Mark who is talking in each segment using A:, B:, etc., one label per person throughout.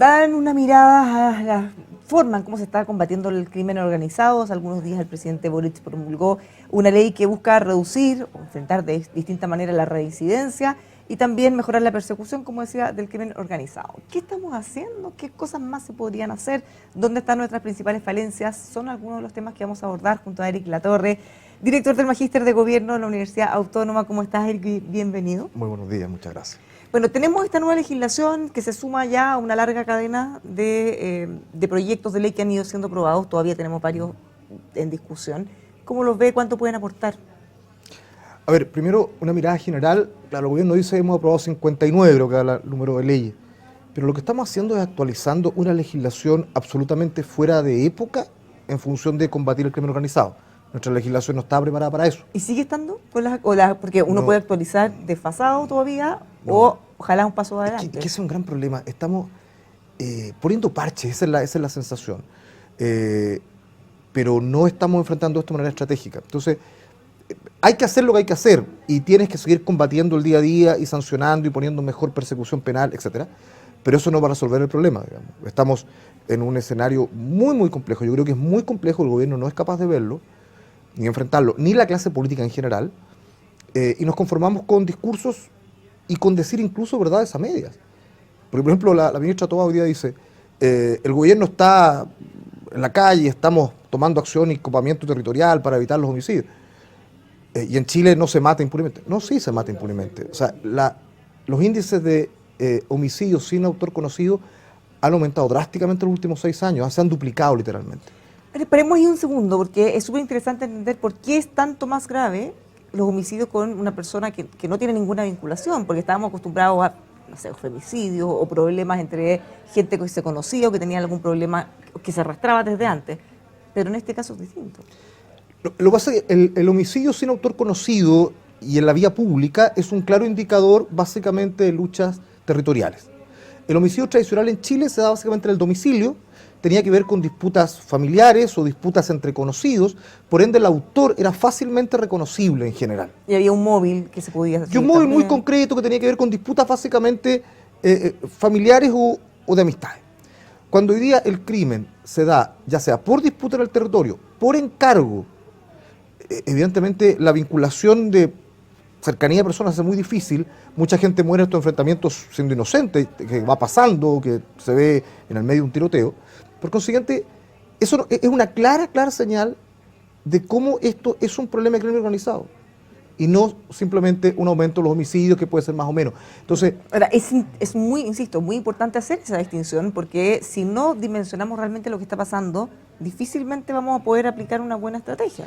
A: dan una mirada a la forma en cómo se está combatiendo el crimen organizado. Hace algunos días el presidente Boric promulgó una ley que busca reducir o enfrentar de distinta manera la reincidencia y también mejorar la persecución, como decía, del crimen organizado. ¿Qué estamos haciendo? ¿Qué cosas más se podrían hacer? ¿Dónde están nuestras principales falencias? Son algunos de los temas que vamos a abordar junto a Eric Latorre, director del Magíster de Gobierno de la Universidad Autónoma. ¿Cómo estás, Eric? Bienvenido.
B: Muy buenos días, muchas gracias.
A: Bueno, tenemos esta nueva legislación que se suma ya a una larga cadena de proyectos de ley que han ido siendo aprobados. Todavía tenemos varios en discusión. ¿Cómo los ve? ¿Cuánto pueden aportar?
B: A ver, primero una mirada general. Claro, el gobierno dice que hemos aprobado 59, creo que es el número de leyes. Pero lo que estamos haciendo es actualizando una legislación absolutamente fuera de época en función de combatir el crimen organizado. Nuestra legislación no está preparada para eso.
A: ¿Y sigue estando? Porque uno
B: No.
A: puede actualizar desfasado todavía o ojalá un paso adelante.
B: Es que ese es un gran problema. Estamos poniendo parches, esa es la sensación. Pero no estamos enfrentando esto de manera estratégica. Entonces, hay que hacer lo que hay que hacer y tienes que seguir combatiendo el día a día y sancionando y poniendo mejor persecución penal, etcétera. Pero eso no va a resolver el problema, digamos. Estamos en un escenario muy, muy complejo. Yo creo que es muy complejo, el gobierno no es capaz de verlo, ni enfrentarlo, ni la clase política en general, y nos conformamos con discursos y con decir incluso verdades a medias. Porque, por ejemplo, la ministra Tobá hoy día dice, el gobierno está en la calle, estamos tomando acción y copamiento territorial para evitar los homicidios. Y en Chile no se mata impunemente. No, sí se mata impunemente. O sea, los índices de homicidios sin autor conocido han aumentado drásticamente en los últimos 6 años, se han duplicado literalmente.
A: Pero esperemos ahí un segundo, porque es súper interesante entender por qué es tanto más grave los homicidios con una persona que no tiene ninguna vinculación, porque estábamos acostumbrados a, no sé, femicidios o problemas entre gente que se conocía o que tenía algún problema que se arrastraba desde antes, pero en este caso es distinto.
B: Lo que pasa es que el homicidio sin autor conocido y en la vía pública es un claro indicador básicamente de luchas territoriales. El homicidio tradicional en Chile se da básicamente en el domicilio, tenía que ver con disputas familiares o disputas entre conocidos, por ende el autor era fácilmente reconocible en general.
A: Y había un móvil que se podía hacer.
B: Y un móvil
A: también
B: muy concreto que tenía que ver con disputas básicamente familiares o de amistades. Cuando hoy día el crimen se da, ya sea por disputa en el territorio, por encargo, evidentemente la vinculación de cercanía de personas es muy difícil. Mucha gente muere en estos enfrentamientos siendo inocente, que va pasando, que se ve en el medio de un tiroteo. Por consiguiente, eso es una clara señal de cómo esto es un problema de crimen organizado y no simplemente un aumento de los homicidios que puede ser más o menos. Entonces,
A: ahora, es muy, insisto, muy importante hacer esa distinción, porque si no dimensionamos realmente lo que está pasando, difícilmente vamos a poder aplicar una buena estrategia.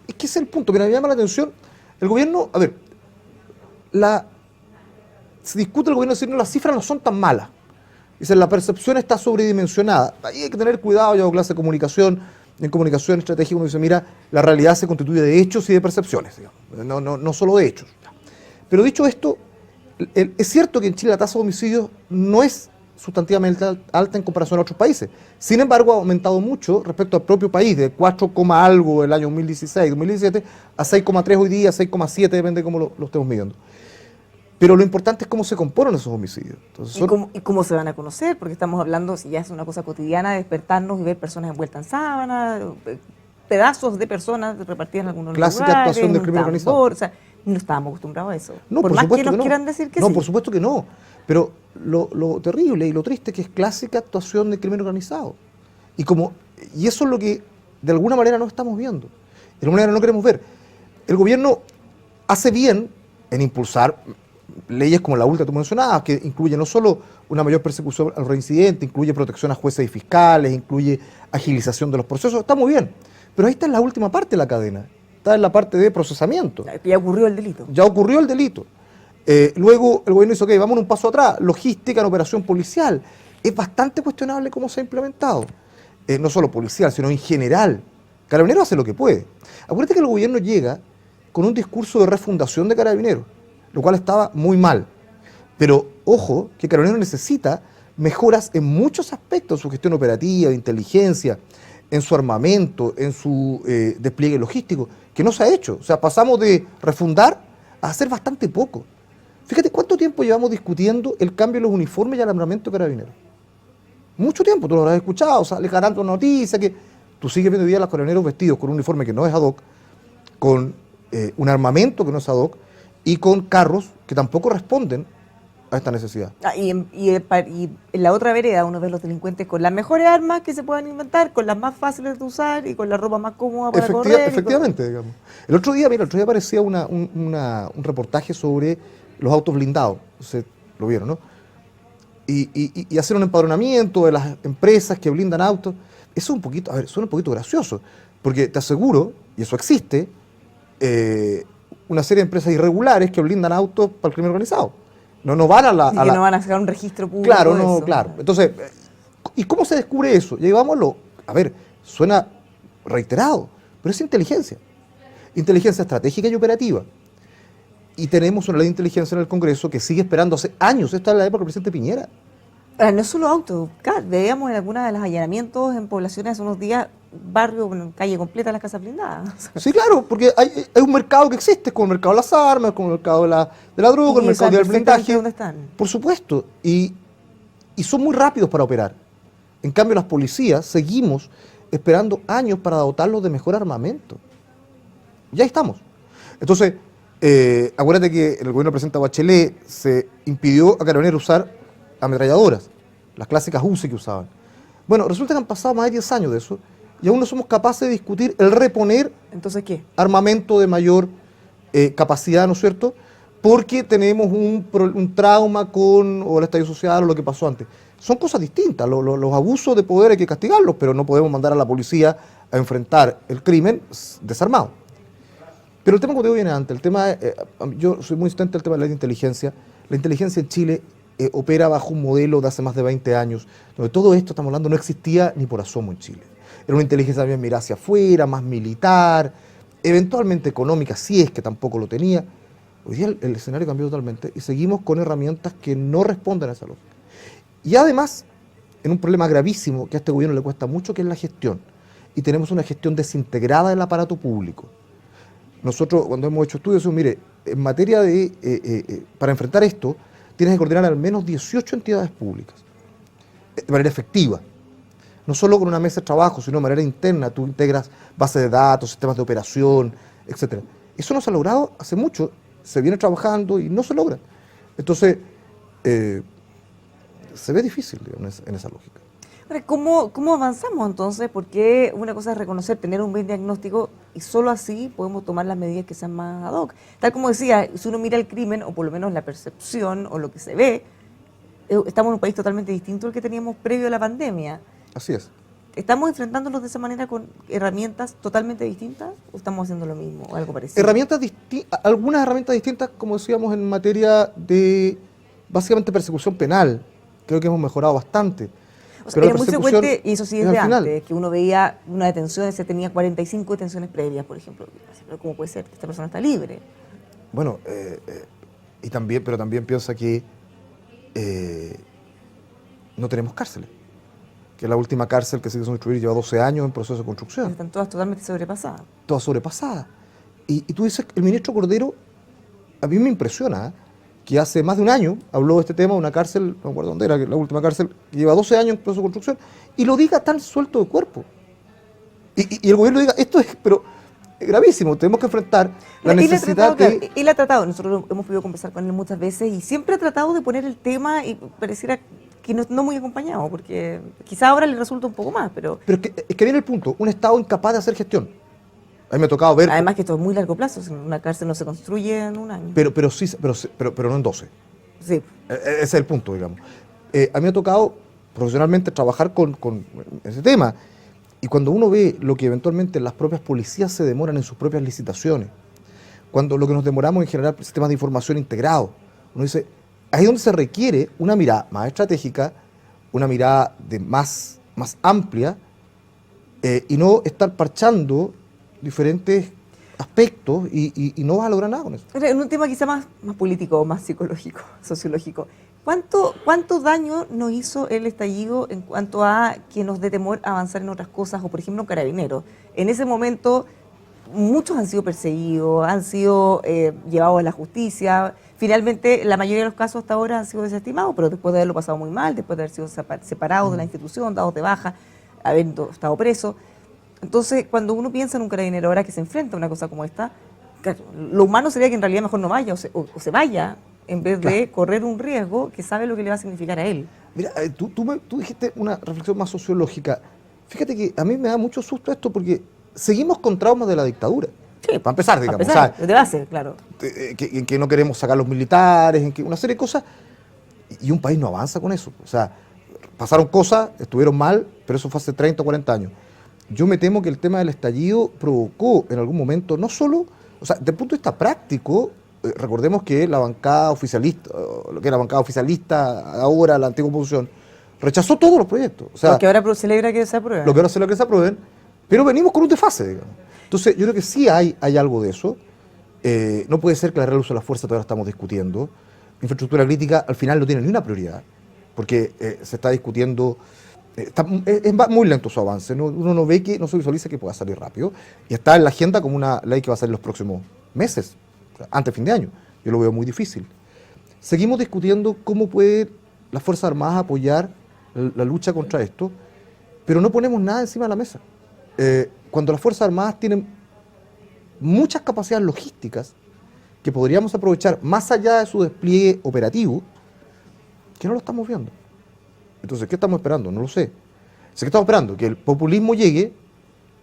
B: es que ese es el punto. Mira, me llama la atención, el gobierno, a ver, se discute el gobierno decir, no, las cifras no son tan malas. Dicen, la percepción está sobredimensionada. Ahí hay que tener cuidado, yo hago clase de comunicación, en comunicación estratégica uno dice, mira, la realidad se constituye de hechos y de percepciones, digamos, no solo de hechos. Pero dicho esto, es cierto que en Chile la tasa de homicidios no es sustantivamente alta en comparación a otros países. Sin embargo, ha aumentado mucho respecto al propio país, de 4, algo el año 2016, 2017, a 6,3 hoy día, 6,7, depende de cómo lo estemos midiendo. Pero lo importante es cómo se componen esos homicidios. Entonces,
A: ¿Y cómo se van a conocer? Porque estamos hablando, si ya es una cosa cotidiana, de despertarnos y ver personas envueltas en sábanas, pedazos de personas repartidas en algunos lugares.
B: Clásica actuación del crimen organizado.
A: O sea, no estábamos acostumbrados a eso.
B: No,
A: por más que nos quieran decir que sí.
B: No, por supuesto que no. Pero lo terrible y lo triste es que es clásica actuación del crimen organizado. Y eso es lo que de alguna manera no estamos viendo. De alguna manera no queremos ver. El gobierno hace bien en impulsar leyes como la última que tú mencionabas, que incluye no solo una mayor persecución al reincidente, incluye protección a jueces y fiscales, incluye agilización de los procesos, está muy bien. Pero ahí está en la última parte de la cadena, está en la parte de procesamiento.
A: Ya ocurrió el delito.
B: Ya ocurrió el delito. Luego el gobierno dice, ok, vamos un paso atrás, logística en operación policial. Es bastante cuestionable cómo se ha implementado. No solo policial, sino en general. Carabineros hace lo que puede. Acuérdate que el gobierno llega con un discurso de refundación de Carabineros, lo cual estaba muy mal. Pero ojo, que Carabineros necesita mejoras en muchos aspectos, su gestión operativa, de inteligencia, en su armamento, en su despliegue logístico, que no se ha hecho. O sea, pasamos de refundar a hacer bastante poco. Fíjate cuánto tiempo llevamos discutiendo el cambio de los uniformes y el armamento de Carabineros. Mucho tiempo, tú lo habrás escuchado, sale ganando noticias que tú sigues viendo hoy día a los carabineros vestidos con un uniforme que no es ad hoc, con un armamento que no es ad hoc y con carros que tampoco responden a esta necesidad.
A: Y en la otra vereda uno ve los delincuentes con las mejores armas que se puedan inventar, con las más fáciles de usar y con la ropa más cómoda para correr.
B: Efectivamente, digamos. El otro día aparecía un reportaje sobre los autos blindados, lo vieron, ¿no? Y hacer un empadronamiento de las empresas que blindan autos. Eso es un poquito, suena un poquito gracioso, porque te aseguro, y eso existe, una serie de empresas irregulares que blindan autos para el crimen organizado. No van a la...
A: Y que no van a sacar un registro público.
B: Claro,
A: de
B: no,
A: eso.
B: claro. Entonces, ¿y cómo se descubre eso? Llevámoslo, suena reiterado, pero es inteligencia. Inteligencia estratégica y operativa. Y tenemos una ley de inteligencia en el Congreso que sigue esperando hace años. Esta es la época del presidente Piñera.
A: No es solo autos, veíamos en algunos de los allanamientos en poblaciones hace unos días, barrio, calle completa, las casas blindadas.
B: Sí, claro, porque hay un mercado que existe, como el mercado de las armas, como el mercado de la droga, el mercado del blindaje.
A: ¿Dónde están?
B: Por supuesto, y son muy rápidos para operar. En cambio, las policías seguimos esperando años para dotarlos de mejor armamento. Ya estamos. Entonces, acuérdate que en el gobierno del presidente Bachelet se impidió a Carabineros usar ametralladoras, las clásicas UCI que usaban. Bueno, resulta que han pasado más de 10 años de eso y aún no somos capaces de discutir el reponer
A: ¿Entonces qué?
B: armamento de mayor capacidad, ¿no es cierto? Porque tenemos un trauma con o el estallido social o lo que pasó antes. Son cosas distintas. Los abusos de poder hay que castigarlos, pero no podemos mandar a la policía a enfrentar el crimen desarmado. Pero el tema, como te digo, viene antes. El tema, yo soy muy insistente en el tema de la inteligencia. La inteligencia en Chile opera bajo un modelo de hace más de 20 años, donde todo esto, estamos hablando, no existía ni por asomo en Chile. Era una inteligencia bien mirada hacia afuera, más militar, eventualmente económica, si es que tampoco lo tenía. Hoy día el escenario cambió totalmente y seguimos con herramientas que no responden a esa lógica. Y además, en un problema gravísimo que a este gobierno le cuesta mucho, que es la gestión. Y tenemos una gestión desintegrada del aparato público. Nosotros, cuando hemos hecho estudios, decimos, mire, en materia de, para enfrentar esto, tienes que coordinar al menos 18 entidades públicas, de manera efectiva. No solo con una mesa de trabajo, sino de manera interna. Tú integras bases de datos, sistemas de operación, etc. Eso no se ha logrado hace mucho, se viene trabajando y no se logra. Entonces, se ve difícil, digamos, en esa lógica.
A: Ahora, ¿cómo avanzamos entonces? Porque una cosa es reconocer, tener un buen diagnóstico y solo así podemos tomar las medidas que sean más ad hoc. Tal como decía, si uno mira el crimen, o por lo menos la percepción o lo que se ve, estamos en un país totalmente distinto al que teníamos previo a la pandemia.
B: Así es.
A: ¿Estamos enfrentándonos de esa manera con herramientas totalmente distintas o estamos haciendo lo mismo o algo parecido?
B: Algunas herramientas distintas, como decíamos, en materia de, básicamente, persecución penal. Creo que hemos mejorado bastante.
A: O sea, era muy frecuente, y eso sí desde antes, que uno veía una detención, se tenía 45 detenciones previas, por ejemplo. ¿Cómo puede ser que esta persona está libre?
B: Bueno, pero también piensa que no tenemos cárceles. Que la última cárcel que se hizo construir lleva 12 años en proceso de construcción.
A: Están todas totalmente sobrepasadas.
B: Todas sobrepasadas. Y tú dices, el ministro Cordero, a mí me impresiona, que hace más de un año habló de este tema, una cárcel, no me acuerdo dónde era, la última cárcel, que lleva 12 años en proceso de construcción, y lo diga tan suelto de cuerpo. Y el gobierno diga, esto es, pero gravísimo, tenemos que enfrentar la necesidad de...
A: Él ha tratado, nosotros hemos podido conversar con él muchas veces, y siempre ha tratado de poner el tema, y pareciera que no muy acompañado, porque quizá ahora le resulta un poco más, pero...
B: Pero es que viene el punto, un Estado incapaz de hacer gestión. A mí me ha tocado ver...
A: Además que esto es muy largo plazo, una cárcel no se construye en un año.
B: Pero no en 12.
A: Sí.
B: Ese es el punto, digamos. A mí me ha tocado profesionalmente trabajar con ese tema. Y cuando uno ve lo que eventualmente las propias policías se demoran en sus propias licitaciones, cuando lo que nos demoramos en generar sistemas de información integrados, uno dice, ahí es donde se requiere una mirada más estratégica, una mirada más amplia, y no estar parchando diferentes aspectos y no vas a lograr nada con eso.
A: En un tema quizá más político, más psicológico, sociológico. ¿Cuánto daño nos hizo el estallido en cuanto a que nos dé temor avanzar en otras cosas, o por ejemplo Carabineros? En ese momento muchos han sido perseguidos, han sido llevados a la justicia. Finalmente, la mayoría de los casos hasta ahora han sido desestimados, pero después de haberlo pasado muy mal, después de haber sido separados de la institución, dados de baja, haber estado presos. Entonces, cuando uno piensa en un carabinero ahora que se enfrenta a una cosa como esta, claro, lo humano sería que en realidad mejor no vaya o se vaya, en vez de correr un riesgo que sabe lo que le va a significar a él.
B: Mira, tú dijiste una reflexión más sociológica. Fíjate que a mí me da mucho susto esto porque seguimos con traumas de la dictadura.
A: Sí,
B: para empezar, digamos.
A: de base, claro.
B: En que no queremos sacar los militares, en que una serie de cosas, y un país no avanza con eso. O sea, pasaron cosas, estuvieron mal, pero eso fue hace 30 o 40 años. Yo me temo que el tema del estallido provocó en algún momento, no solo, o sea, desde el punto de vista práctico, recordemos que la bancada oficialista, lo que era la bancada oficialista ahora, la antigua oposición, rechazó todos los proyectos. O sea,
A: lo que ahora celebra que se aprueben.
B: Lo que ahora celebra que se aprueben, pero venimos con un desfase, digamos. Entonces, yo creo que sí hay algo de eso. No puede ser que la real uso de la fuerza todavía estamos discutiendo. Infraestructura crítica al final no tiene ni una prioridad, porque se está discutiendo, es muy lento su avance, uno no ve que, no se visualiza que pueda salir rápido, y está en la agenda como una ley que va a salir los próximos meses, antes de fin de año. Yo lo veo muy difícil. Seguimos discutiendo cómo puede las Fuerzas Armadas apoyar la lucha contra esto, pero no ponemos nada encima de la mesa. Cuando las Fuerzas Armadas tienen muchas capacidades logísticas que podríamos aprovechar más allá de su despliegue operativo, que no lo estamos viendo. Entonces, ¿qué estamos esperando? No lo sé. Sé que estamos esperando que el populismo llegue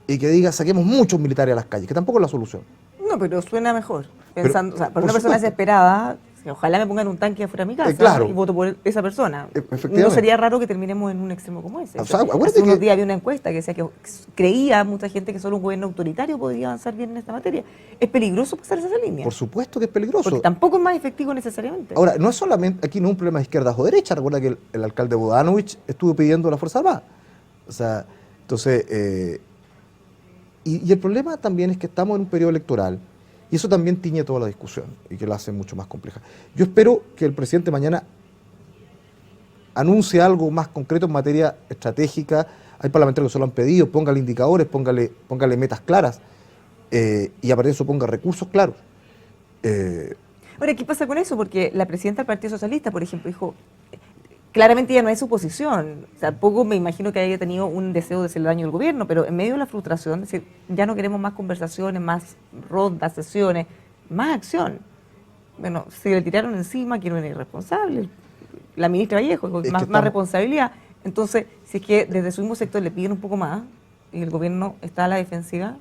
B: y que diga saquemos muchos militares a las calles, que tampoco es la solución.
A: No, pero suena mejor. Pensando, o sea, para una persona desesperada, ojalá me pongan un tanque afuera de mi casa
B: claro.
A: y voto por esa persona.
B: Efectivamente.
A: No sería raro que terminemos en un extremo como ese.
B: O sea,
A: hace unos días había una encuesta que decía que creía mucha gente que solo un gobierno autoritario podría avanzar bien en esta materia. Es peligroso pasar esa línea.
B: Por supuesto que es peligroso.
A: Porque tampoco es más efectivo necesariamente.
B: Ahora, no es solamente, aquí no es un problema de izquierdas o derechas. Recuerda que el alcalde Bodanovich estuvo pidiendo la Fuerza Armada. O sea, entonces, y el problema también es que estamos en un periodo electoral. Y eso también tiñe toda la discusión y que la hace mucho más compleja. Yo espero que el presidente mañana anuncie algo más concreto en materia estratégica. Hay parlamentarios que se lo han pedido, póngale indicadores, póngale metas claras y a partir de eso ponga recursos claros.
A: Ahora, ¿qué pasa con eso? Porque la presidenta del Partido Socialista, por ejemplo, dijo, claramente ya no es su posición. O sea, tampoco me imagino que haya tenido un deseo de hacer daño al gobierno, pero en medio de la frustración, decir, ya no queremos más conversaciones, más rondas, sesiones, más acción. Bueno, se le tiraron encima que era una irresponsable. La ministra Vallejo, más responsabilidad. Entonces, si es que desde su mismo sector le piden un poco más y el gobierno está a la defensiva.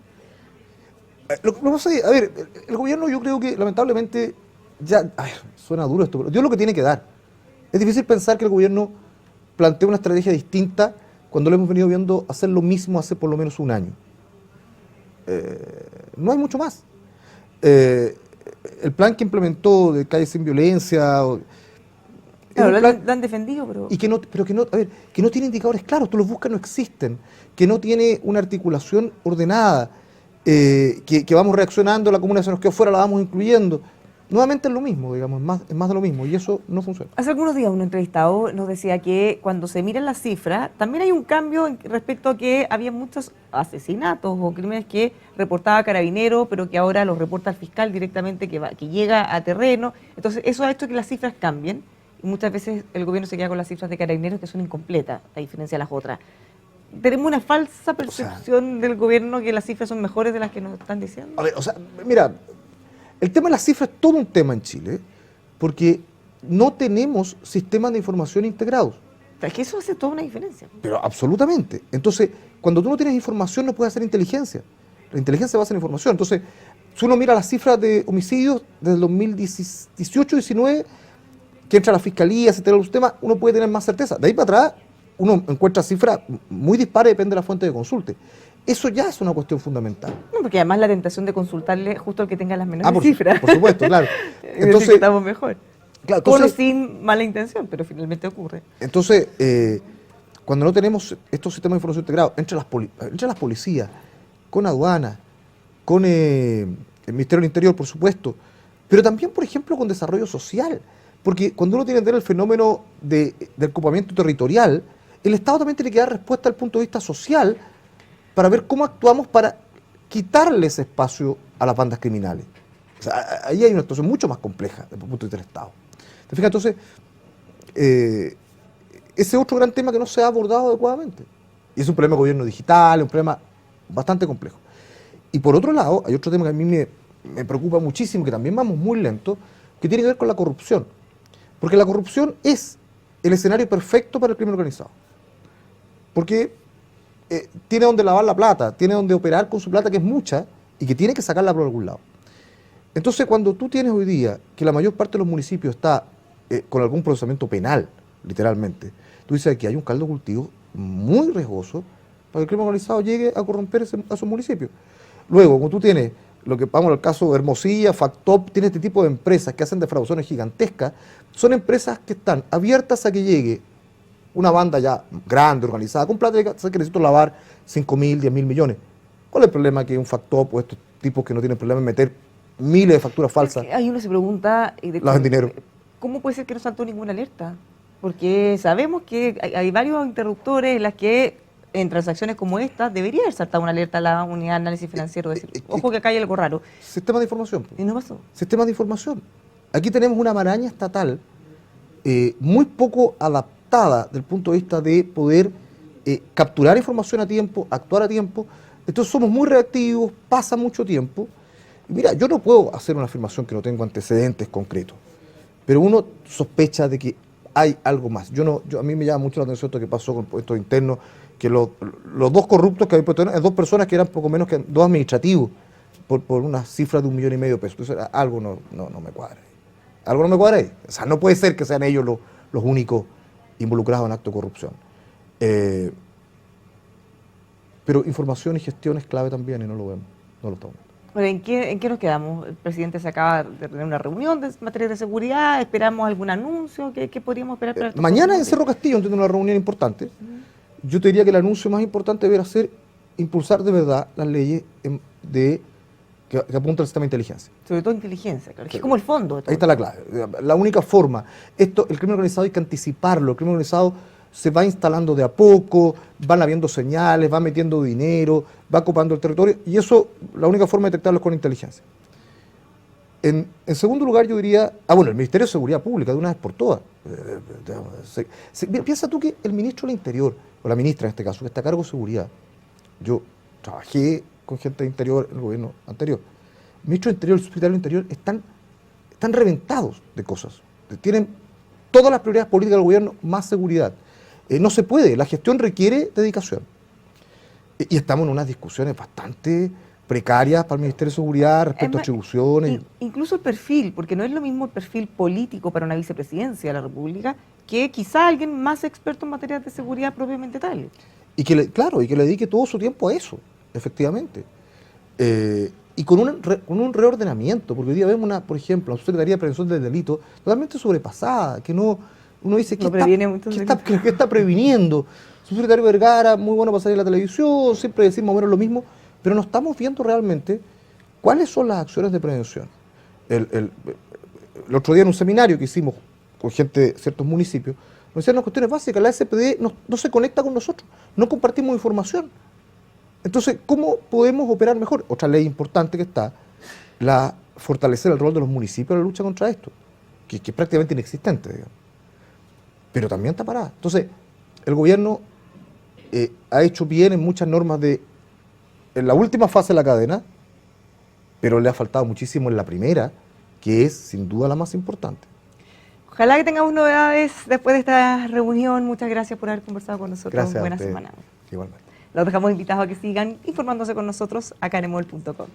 B: Lo que pasa es, a ver, el gobierno yo creo que lamentablemente ya, a ver, suena duro esto, pero dio lo que tiene que dar. Es difícil pensar que el gobierno plantea una estrategia distinta cuando lo hemos venido viendo hacer lo mismo hace por lo menos un año. No hay mucho más. El plan que implementó de Calles sin Violencia...
A: Claro, lo han defendido, pero...
B: Y que no tiene indicadores claros, tú los buscas, no existen. Que no tiene una articulación ordenada. Que vamos reaccionando, la comuna se nos quedó fuera, la vamos incluyendo. Nuevamente es lo mismo, digamos, es más de lo mismo, y eso no funciona.
A: Hace algunos días un entrevistado nos decía que cuando se miran las cifras, también hay un cambio respecto a que había muchos asesinatos o crímenes que reportaba Carabineros, pero que ahora los reporta el fiscal directamente, que llega a terreno. Entonces, eso ha hecho que las cifras cambien, y muchas veces el gobierno se queda con las cifras de Carabineros que son incompletas, a diferencia de las otras. Tenemos una falsa percepción del gobierno que las cifras son mejores de las que nos están diciendo.
B: A ver, o sea, mira... El tema de las cifras es todo un tema en Chile, porque no tenemos sistemas de información integrados.
A: Es que eso hace toda una diferencia.
B: Pero absolutamente. Entonces, cuando tú no tienes información, no puedes hacer inteligencia. La inteligencia basa en información. Entonces, si uno mira las cifras de homicidios desde el 2018-19, que entra a la fiscalía, se los temas, uno puede tener más certeza. De ahí para atrás, uno encuentra cifras muy dispares, depende de la fuente de consulte. Eso ya es una cuestión fundamental.
A: No, porque además la tentación de consultarle justo al que tenga las menores cifras.
B: Por supuesto, claro.
A: Entonces estamos mejor.
B: Claro,
A: con o sin mala intención, pero finalmente ocurre.
B: Entonces, cuando no tenemos estos sistemas de información integrados entre las policías, con aduanas, con el Ministerio del Interior, por supuesto, pero también, por ejemplo, con desarrollo social. Porque cuando uno tiene que entender el fenómeno del ocupamiento territorial, el Estado también tiene que dar respuesta al punto de vista social para ver cómo actuamos para quitarle ese espacio a las bandas criminales. O sea, ahí hay una situación mucho más compleja desde el punto de vista del Estado. ¿Te fijas? Entonces, ese es otro gran tema que no se ha abordado adecuadamente. Y es un problema de gobierno digital, es un problema bastante complejo. Y por otro lado, hay otro tema que a mí me preocupa muchísimo, que también vamos muy lento, que tiene que ver con la corrupción. Porque la corrupción es el escenario perfecto para el crimen organizado. Porque tiene donde lavar la plata, tiene donde operar con su plata, que es mucha, y que tiene que sacarla por algún lado. Entonces, cuando tú tienes hoy día que la mayor parte de los municipios está con algún procesamiento penal, literalmente, tú dices que hay un caldo de cultivo muy riesgoso para que el crimen organizado llegue a corromper a esos municipios. Luego, como tú tienes, lo que vamos al caso de Hermosilla, Factop, tiene este tipo de empresas que hacen defraudaciones gigantescas, son empresas que están abiertas a que llegue una banda ya grande, organizada, con plata que necesito lavar 5.000, 10.000 millones. ¿Cuál es el problema que un Factop o estos tipos que no tienen problema en meter miles de facturas falsas?
A: Ahí uno se pregunta,
B: las en dinero.
A: ¿Cómo puede ser que no saltó ninguna alerta? Porque sabemos que hay varios interruptores en las que en transacciones como esta debería haber saltado una alerta a la unidad de análisis financiero, decir, ojo que acá hay algo raro.
B: Sistema de información.
A: Y no pasó.
B: Sistema de información. Aquí tenemos una maraña estatal muy poco adaptada desde el punto de vista de poder capturar información a tiempo, actuar a tiempo. Entonces somos muy reactivos, pasa mucho tiempo. Y mira, yo no puedo hacer una afirmación que no tengo antecedentes concretos, pero uno sospecha de que hay algo más. A mí me llama mucho la atención esto que pasó con estos internos, que los dos corruptos que habían puesto, dos personas que eran poco menos que dos administrativos, por una cifra de 1,5 millones de pesos. Entonces algo no me cuadra. Algo no me cuadra ahí. O sea, no puede ser que sean ellos los únicos involucrados en actos de corrupción. Pero información y gestión es clave también y no lo vemos, no lo estamos viendo.
A: Bueno, ¿en qué nos quedamos? El presidente se acaba de tener una reunión de materia de seguridad, ¿esperamos algún anuncio? ¿Qué podríamos esperar para esto?
B: Mañana en Cerro Castillo entiendo una reunión importante. Yo te diría que el anuncio más importante debería ser impulsar de verdad las leyes que apuntan al sistema de inteligencia.
A: Sobre todo inteligencia, claro, que es como el fondo de todo.
B: Ahí está la clave. La única forma, el crimen organizado hay que anticiparlo, el crimen organizado se va instalando de a poco, van habiendo señales, va metiendo dinero, va ocupando el territorio, y eso, la única forma de detectarlo es con inteligencia. En segundo lugar, yo diría, el Ministerio de Seguridad Pública, de una vez por todas. Piensa tú que el ministro del Interior, o la ministra en este caso, que está a cargo de seguridad, yo trabajé con gente de Interior en el gobierno anterior, el ministro del Interior y el subsecretario del Interior están reventados de cosas, tienen todas las prioridades políticas del gobierno, más seguridad. No se puede, la gestión requiere dedicación. Y estamos en unas discusiones bastante precarias para el Ministerio de Seguridad respecto a atribuciones.
A: Incluso el perfil, porque no es lo mismo el perfil político para una vicepresidencia de la República que quizá alguien más experto en materia de seguridad propiamente tal.
B: Y que le dedique todo su tiempo a eso, efectivamente. Y con un reordenamiento, porque hoy día vemos por ejemplo, la Subsecretaría de Prevención del Delito totalmente sobrepasada, que uno dice, ¿qué está previniendo? Subsecretario Vergara, muy bueno para salir a la televisión, siempre decimos más o menos lo mismo, pero no estamos viendo realmente cuáles son las acciones de prevención. El otro día en un seminario que hicimos con gente de ciertos municipios, nos decían las cuestiones básicas, la SPD no se conecta con nosotros, no compartimos información. Entonces, ¿cómo podemos operar mejor? Otra ley importante que está, fortalecer el rol de los municipios en la lucha contra esto, que es prácticamente inexistente, digamos. Pero también está parada. Entonces, el gobierno ha hecho bien en muchas normas en la última fase de la cadena, pero le ha faltado muchísimo en la primera, que es sin duda la más importante.
A: Ojalá que tengamos novedades después de esta reunión. Muchas gracias por haber conversado con nosotros.
B: Gracias.
A: Buena semana.
B: Igualmente.
A: Los dejamos invitados a que sigan informándose con nosotros acá en emol.com.